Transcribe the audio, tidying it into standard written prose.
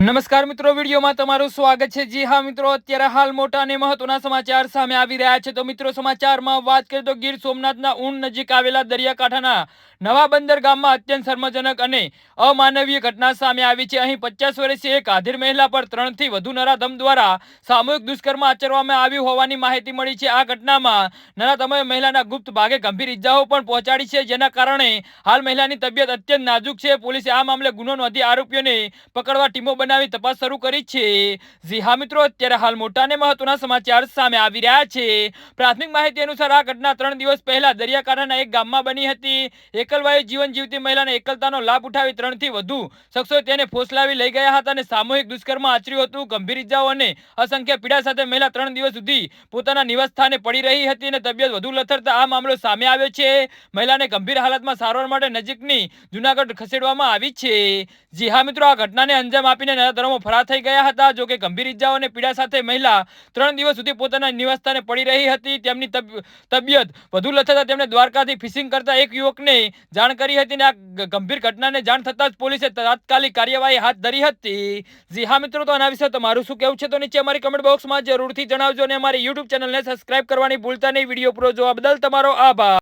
નમસ્કાર મિત્રો, વિડીયોમાં તમારું સ્વાગત છે। જી હા મિત્રો, અત્યારે હાલ મોટા અને મહત્વના સમાચાર સામે આવી રહ્યા છે। તો મિત્રો, સમાચારમાં વાત કરીએ તો ગીર સોમનાથના ઊન નજીક આવેલા દરિયાકાંઠાના નવા બંદર ગામમાં અત્યંત શર્મજનક અને અમાનવીય ઘટના સામે આવી છે। અહીં 50 વર્ષીય એક આધેડ મહિલા પર 3 થી વધુ નરાધમ દ્વારા સામૂહિક દુષ્કર્મ આચરવામાં આવ્યું હોવાની માહિતી મળી છે। આ ઘટનામાં નરાધમોએ મહિલાના ગુપ્ત ભાગે ગંભીર ઇજાઓ પણ પહોંચાડી છે, જેના કારણે હાલ મહિલાની તબિયત અત્યંત નાજુક છે। પોલીસે આ મામલે ગુનો નોંધી આરોપીઓને પકડવા ટીમો બનાવી તપાસ શરૂ કરી છે। જી હા મિત્રો, અત્યારે હાલ મોટા અને મહત્વના સમાચાર સામે આવી રહ્યા છે। પ્રાથમિક માહિતી અનુસાર આ ઘટના 3 દિવસ પહેલા દરિયાકાંઠાના એક ગામમાં બની હતી। એકલવાયુ જીવન જીવતી મહિલાને એકલતાનો લાભ ઉઠાવી 3 થી વધુ શખ્સોએ તેને ફોસલાવી લઈ ગયા હતા અને સામૂહિક દુષ્કર્મ આચર્યું હતું। ગંભીર ઇજાઓ અને અસંખ્ય પીડા સાથે મહિલા 3 દિવસ સુધી પોતાના નિવાસ સ્થાને પડી રહી હતી અને તબિયત વધુ લથડતા આ મામલો સામે આવ્યો છે। મહિલાને ગંભીર હાલતમાં સારવાર માટે નજીકની જૂનાગઢ ખસેડવામાં આવી છે। જી હા મિત્રો, આ ઘટનાને અંજામ આપીને નરાધમો ફરાર થઈ ગયા હતા। જો કે ગંભીર ઇજાઓ અને પીડા સાથે મહિલા 3 દિવસ સુધી પોતાના નિવાસસ્થાને પડી રહી હતી। તેમની તબિયત વધુ લથડતા તેમણે દ્વારકાથી ફિશિંગ કરતા એક યુવકને જાણ કરી હતી અને આ ગંભીર ઘટનાને જાણ થતાં જ પોલીસે તાત્કાલિક કાર્યવાહી હાથ ધરી હતી। જી હા મિત્રો, તો આના વિશે તમારું શું કહેવું છે તો નીચે અમારી કમેન્ટ બોક્સમાં જરૂરથી જણાવજો અને અમારી યુટ્યુબ ચેનલને સબસ્ક્રાઇબ કરવાની ભૂલતા નહીં। વિડીયો પૂરો જોવા બદલ તમારો આભાર।